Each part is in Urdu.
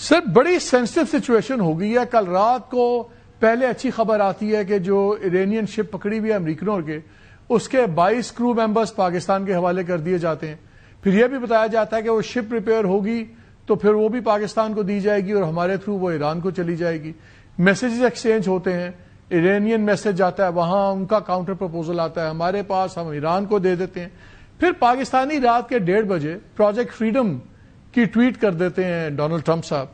سر بڑی سینسٹیو سچویشن ہو گئی ہے. کل رات کو پہلے اچھی خبر آتی ہے کہ جو ایرانین شپ پکڑی ہوئی ہے امریکنوں کے، اس کے 22 کرو ممبرز پاکستان کے حوالے کر دیے جاتے ہیں. پھر یہ بھی بتایا جاتا ہے کہ وہ شپ ریپیئر ہوگی تو پھر وہ بھی پاکستان کو دی جائے گی اور ہمارے تھرو وہ ایران کو چلی جائے گی. میسیجز ایکسچینج ہوتے ہیں، ایرانین میسج آتا ہے، وہاں ان کا کاؤنٹر پروپوزل آتا ہے ہمارے پاس، ہم ایران کو دے دیتے ہیں. پھر پاکستانی رات کے 1:30 بجے پروجیکٹ فریڈم کی ٹویٹ کر دیتے ہیں ڈونلڈ ٹرمپ صاحب،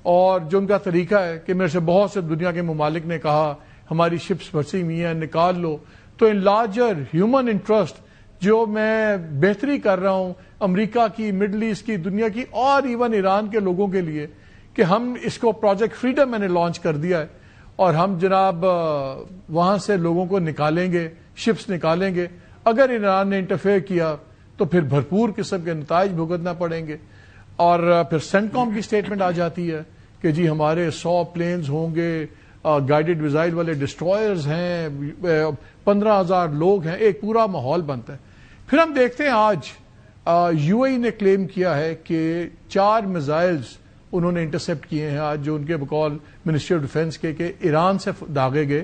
اور جو ان کا طریقہ ہے کہ میرے سے بہت سے دنیا کے ممالک نے کہا ہماری شپس پھنسی ہوئی ہیں نکال لو. تو ان لارجر ہیومن انٹرسٹ جو میں بہتری کر رہا ہوں امریکہ کی، مڈل ایسٹ کی، دنیا کی، اور ایون ایران کے لوگوں کے لیے کہ ہم اس کو پروجیکٹ فریڈم میں نے لانچ کر دیا ہے اور ہم جناب وہاں سے لوگوں کو نکالیں گے، شپس نکالیں گے. اگر ایران نے انٹرفیئر کیا تو پھر بھرپور قسم کے نتائج بھگتنا پڑیں گے. اور پھر سینٹ کام کی سٹیٹمنٹ آ جاتی ہے کہ جی ہمارے 100 پلینز ہوں گے، گائیڈڈ میزائل والے ڈسٹرائرز ہیں، 15,000 لوگ ہیں، ایک پورا ماحول بنتا ہے. پھر ہم دیکھتے ہیں آج یو اے ای نے کلیم کیا ہے کہ 4 میزائلز انہوں نے انٹرسپٹ کیے ہیں آج، جو ان کے بقول منسٹری آف ڈیفنس کے کہ ایران سے داغے گئے.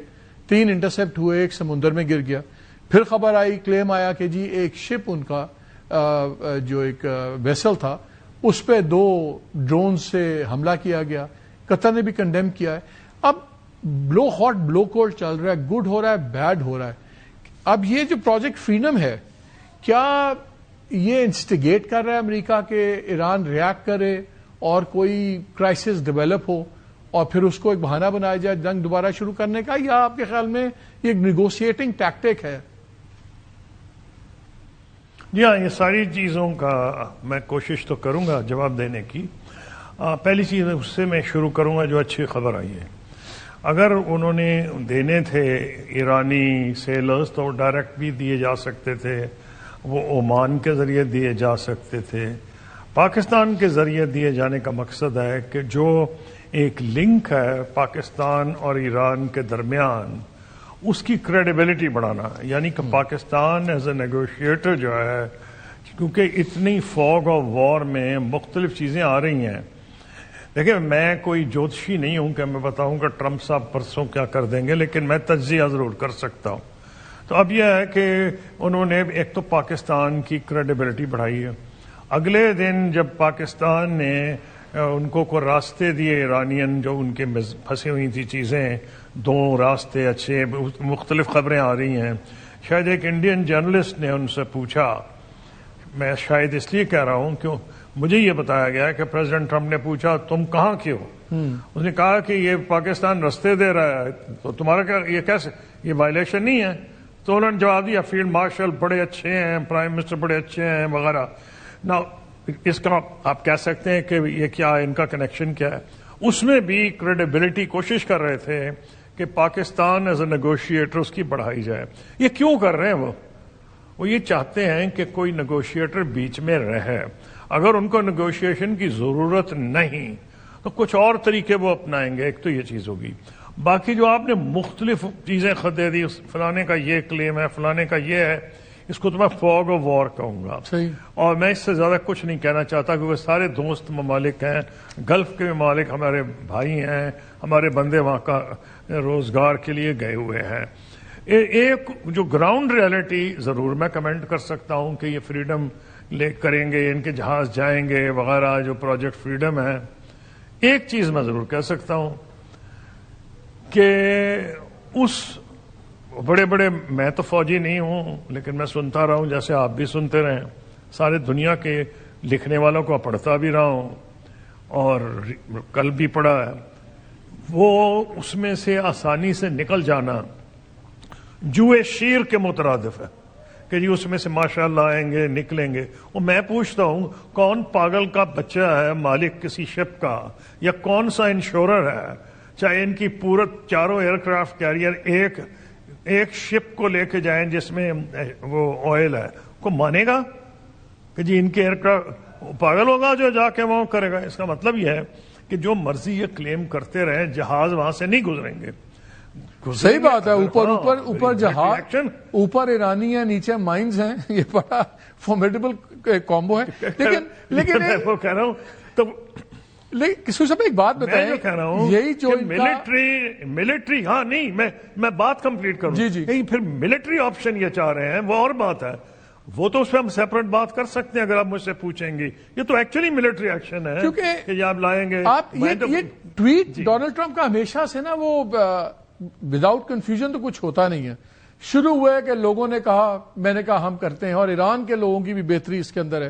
3 انٹرسپٹ ہوئے، ایک سمندر میں گر گیا. پھر خبر آئی، کلیم آیا کہ جی ایک شپ ان کا جو ایک ویسل تھا اس پہ 2 ڈرون سے حملہ کیا گیا. قطر نے بھی کنڈیم کیا ہے. اب بلو ہاٹ بلو کولڈ چل رہا ہے، گڈ ہو رہا ہے، بیڈ ہو رہا ہے. اب یہ جو پروجیکٹ فریڈم ہے، کیا یہ انسٹیگیٹ کر رہا ہے امریکہ کہ ایران ریئیکٹ کرے اور کوئی کرائسس ڈیولپ ہو اور پھر اس کو ایک بہانہ بنایا جائے جنگ دوبارہ شروع کرنے کا، یا آپ کے خیال میں یہ ایک نیگوشیٹنگ ٹیکٹک ہے؟ جی ہاں، یہ ساری چیزوں کا میں کوشش تو کروں گا جواب دینے کی. پہلی چیز اس سے میں شروع کروں گا جو اچھی خبر آئی ہے. اگر انہوں نے دینے تھے ایرانی سیلرز تو ڈائریکٹ بھی دیے جا سکتے تھے، وہ عمان کے ذریعے دیے جا سکتے تھے. پاکستان کے ذریعے دیے جانے کا مقصد ہے کہ جو ایک لنک ہے پاکستان اور ایران کے درمیان، اس کی کریڈیبلٹی بڑھانا. یعنی کہ پاکستان ایز اے نیگوشیٹر جو ہے، کیونکہ اتنی فوگ آف وار میں مختلف چیزیں آ رہی ہیں. دیکھیں، میں کوئی جوتشی نہیں ہوں کہ میں بتاؤں کہ ٹرمپ صاحب پرسوں کیا کر دیں گے، لیکن میں تجزیہ ضرور کر سکتا ہوں. تو اب یہ ہے کہ انہوں نے ایک تو پاکستان کی کریڈیبلٹی بڑھائی ہے. اگلے دن جب پاکستان نے ان کو راستے دیے ایرانین، جو ان کے پھنسی ہوئی تھی چیزیں، 2 راستے اچھے، مختلف خبریں آ رہی ہیں. شاید ایک انڈین جرنلسٹ نے ان سے پوچھا، میں شاید اس لیے کہہ رہا ہوں کہ مجھے یہ بتایا گیا کہ پریزیڈنٹ ٹرمپ نے پوچھا تم کہاں کے ہو؟ اس نے کہا کہ یہ پاکستان رستے دے رہا ہے تو تمہارا کیا، یہ کیسے، یہ وائلیشن نہیں ہے؟ تو انہوں نے جواب دیا فیلڈ مارشل بڑے اچھے ہیں، پرائم منسٹر بڑے اچھے ہیں وغیرہ. نا اس کا آپ کہہ سکتے ہیں کہ یہ کیا، ان کا کنیکشن کیا ہے؟ اس میں بھی کریڈیبلٹی کوشش کر رہے تھے کہ پاکستان ایز اے نیگوشیٹر اس کی بڑھائی جائے. یہ کیوں کر رہے ہیں؟ وہ یہ چاہتے ہیں کہ کوئی نیگوشیٹر بیچ میں رہے. اگر ان کو نیگوشیشن کی ضرورت نہیں تو کچھ اور طریقے وہ اپنائیں گے. ایک تو یہ چیز ہوگی. باقی جو آپ نے مختلف چیزیں دے دی، فلانے کا یہ کلیم ہے، فلانے کا یہ ہے، اس کو تو میں فوگ آف وار کہوں گا. اور میں اس سے زیادہ کچھ نہیں کہنا چاہتا کیونکہ سارے دوست ممالک ہیں، گلف کے ممالک ہمارے بھائی ہیں، ہمارے بندے وہاں کا روزگار کے لیے گئے ہوئے ہیں. ایک جو گراؤنڈ ریالٹی ضرور میں کمنٹ کر سکتا ہوں کہ یہ فریڈم لے کریں گے، ان کے جہاز جائیں گے وغیرہ، جو پروجیکٹ فریڈم ہے. ایک چیز میں ضرور کہہ سکتا ہوں کہ اس بڑے میں تو فوجی نہیں ہوں لیکن میں سنتا رہا ہوں جیسے آپ بھی سنتے رہے، سارے دنیا کے لکھنے والوں کو پڑھتا بھی رہا ہوں اور کل بھی پڑھا ہے. وہ اس میں سے آسانی سے نکل جانا جوئے شیر کے مترادف ہے کہ جی اس میں سے ماشاءاللہ آئیں گے نکلیں گے. اور میں پوچھتا ہوں کون پاگل کا بچہ ہے مالک کسی شپ کا، یا کون سا انشورر ہے، چاہے ان کی پورا 4 ایئر کرافٹ کیریئر ایک شپ کو لے کے جائیں جس میں وہ آئل ہے، کو مانے گا کہ جی ان کے ایئر کرافٹ؟ پاگل ہوگا جو جا کے وہ کرے گا. اس کا مطلب یہ ہے کہ جو مرضی یہ کلیم کرتے رہیں جہاز وہاں سے نہیں گزریں گے. صحیح بات ہے. اوپر جہاز، اوپر ایرانی ہیں، نیچے مائنز ہیں. یہ بڑا فارمیڈیبل کامبو ہے. لیکن میں وہ کہہ رہا ہوں تو لیکن کسی صاحب ایک بات میں بتائیں, جو کہہ رہا ہوں یہی جو ملٹری ہاں نہیں میں بات کمپلیٹ کروں, جی نہیں پھر ملٹری آپشن یہ چاہ رہے ہیں وہ اور بات ہے, وہ تو اس پہ ہم سیپریٹ بات کر سکتے ہیں اگر آپ مجھ سے پوچھیں گے. یہ تو ایکچولی ملٹری ایکشن ہے کہ یہ آپ لائیں گے. آپ یہ ٹویٹ ڈونلڈ ٹرمپ کا ہمیشہ سے نا وہ وداؤٹ کنفیوژن تو کچھ ہوتا نہیں ہے. شروع ہوا ہے کہ لوگوں نے کہا, میں نے کہا ہم کرتے ہیں, اور ایران کے لوگوں کی بھی بہتری اس کے اندر ہے.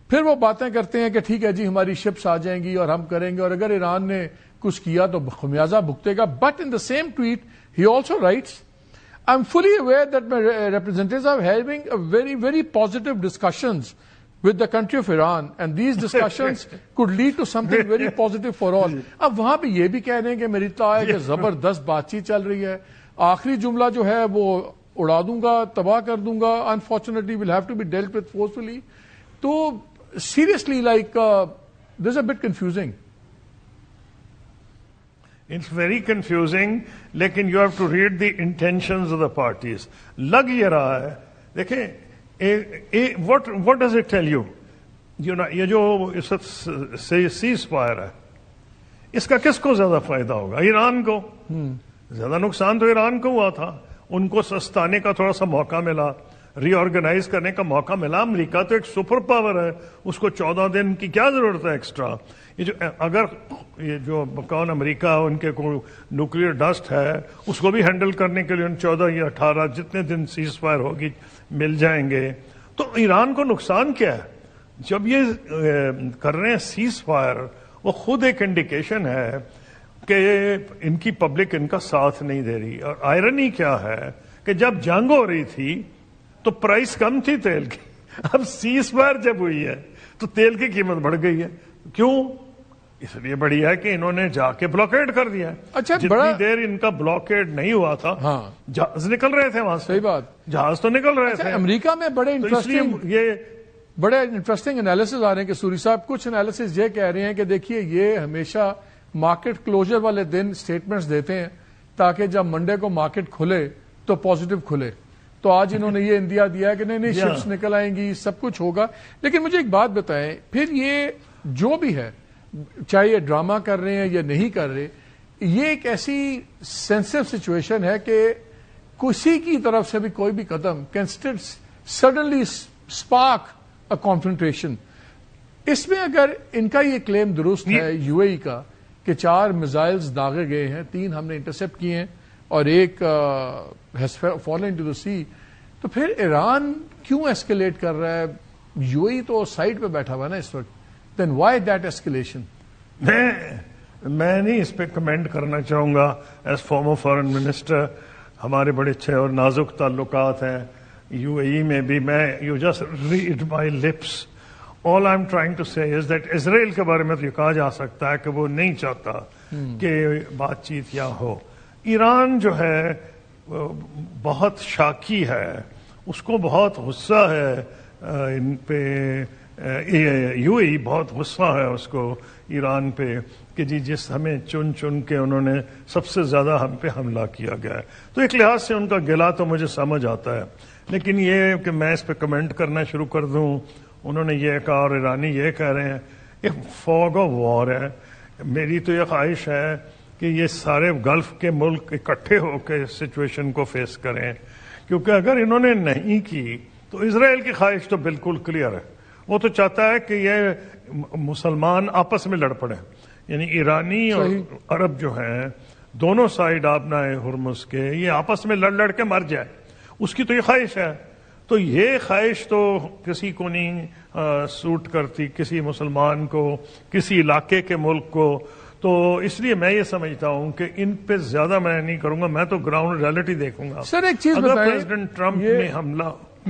پھر وہ باتیں کرتے ہیں کہ ٹھیک ہے جی ہماری شپس آ جائیں گی اور ہم کریں گے, اور اگر ایران نے کچھ کیا تو خمیازہ بھگتے گا. But in the same tweet ہی also writes, I'm fully aware that my representatives are having a very, very positive discussions with the country of Iran, and these discussions could lead to something very positive for all. اب وہاں پہ یہ بھی کہہ رہے ہیں کہ میری اطلاع ہے کہ زبردست بات چیت چل رہی ہے, آخری جملہ جو ہے وہ اڑا دوں گا, تباہ کر دوں گا, unfortunately will have to be dealt with forcefully. تو seriously like this is a bit confusing. It's very confusing, لیکن you have to read the intentions of the parties. لگ یہ رہا ہے, دیکھیں what does it tell you? یہ جو سیز فائر ہے, اس کا کس کو زیادہ فائدہ ہوگا؟ ایران کو. زیادہ نقصان تو ایران کو ہوا تھا, ان کو سستانے کا تھوڑا سا موقع ملا, ری آرگنائز کرنے کا موقع ملا. امریکہ تو ایک سپر پاور ہے, اس کو 14 دن کی کیا ضرورت ہے ایکسٹرا؟ اگر یہ جو کون امریکہ ان کے کوئی نیوکلیئر ڈسٹ ہے اس کو بھی ہینڈل کرنے کے لیے ان 14 یا 18 جتنے دن سیز فائر ہوگی مل جائیں گے, تو ایران کو نقصان کیا ہے؟ جب یہ کر رہے ہیں سیز فائر, وہ خود ایک انڈیکیشن ہے کہ ان کی پبلک ان کا ساتھ نہیں دے رہی. اور آئرنی کیا ہے کہ جب جنگ ہو رہی تھی تو پرائس کم تھی تیل کی, اب سیز فائر جب ہوئی ہے تو تیل کی قیمت بڑھ گئی ہے. کیوں؟ اس لیے بڑی ہے کہ انہوں نے جا کے بلاکیڈ کر دیا. اچھا, جتنی دیر ان کا بلاکیڈ نہیں ہوا تھا جہاز نکل رہے تھے وہاں سے. صحیح بات, جہاز تو نکل رہے تھے. امریکہ میں بڑے انٹرسٹنگ انالیسز آ رہے ہیں کہ سوری صاحب کچھ انالیسز یہ کہہ رہے ہیں کہ دیکھیے یہ ہمیشہ مارکیٹ کلوزر والے دن سٹیٹمنٹس دیتے ہیں تاکہ جب منڈے کو مارکیٹ کھلے تو پازیٹو کھلے. تو آج انہوں نے یہ اندیا دیا ہے کہ نہیں شپس نکل آئیں گی, سب کچھ ہوگا. لیکن مجھے ایک بات بتائیں, پھر یہ جو بھی ہے, چاہے یہ ڈرامہ کر رہے ہیں یا نہیں کر رہے, یہ ایک ایسی سینسٹیو سچویشن ہے کہ کسی کی طرف سے بھی کوئی بھی قدم کین سڈنلی اسپارک اے کانفرنٹریشن. اس میں اگر ان کا یہ کلیم درست ہے یو اے ای کا کہ 4 میزائلز داغے گئے ہیں, 3 ہم نے انٹرسپٹ کیے ہیں اور ایک ہیز فالن انٹو دی سی, تو پھر ایران کیوں ایسکیلیٹ کر رہا ہے؟ یو اے ای تو سائڈ پہ بیٹھا ہوا نا اس وقت. Then why that escalation? میں نہیں اس پہ کمنٹ کرنا چاہوں گا ایز فارمر فارن منسٹر. ہمارے بڑے اچھے اور نازک تعلقات ہیں یو اے ای میں بھی. میں you just read my lips. All I am trying to say is that اسرائیل کے بارے میں تو یہ کہا جا سکتا ہے کہ وہ نہیں چاہتا کہ بات چیت یا ہو. ایران جو ہے بہت شاکی ہے, اس کو بہت غصہ ہے ان پہ. یو اے ای بہت غصہ ہے اس کو ایران پہ کہ جی جس ہمیں چن چن کے انہوں نے سب سے زیادہ ہم پہ حملہ کیا گیا ہے. تو ایک لحاظ سے ان کا گلا تو مجھے سمجھ آتا ہے, لیکن یہ کہ میں اس پہ کمنٹ کرنا شروع کر دوں, انہوں نے یہ کہا اور ایرانی یہ کہہ رہے ہیں, ایک فوگ آف وار ہے. میری تو یہ خواہش ہے کہ یہ سارے گلف کے ملک اکٹھے ہو کے سچویشن کو فیس کریں, کیونکہ اگر انہوں نے نہیں کی تو اسرائیل کی خواہش تو بالکل کلیئر ہے. وہ تو چاہتا ہے کہ یہ مسلمان آپس میں لڑ پڑے, یعنی ایرانی اور عرب جو ہیں دونوں سائڈ آبنا ہرمز کے, یہ آپس میں لڑ کے مر جائے. اس کی تو یہ خواہش ہے. تو یہ خواہش تو کسی کو نہیں سوٹ کرتی, کسی مسلمان کو, کسی علاقے کے ملک کو. تو اس لیے میں یہ سمجھتا ہوں کہ ان پہ زیادہ میں نہیں کروں گا, میں تو گراؤنڈ ریالٹی دیکھوں گا. سر ایک چیز اگر پریزیڈنٹ ٹرمپ نے حملہ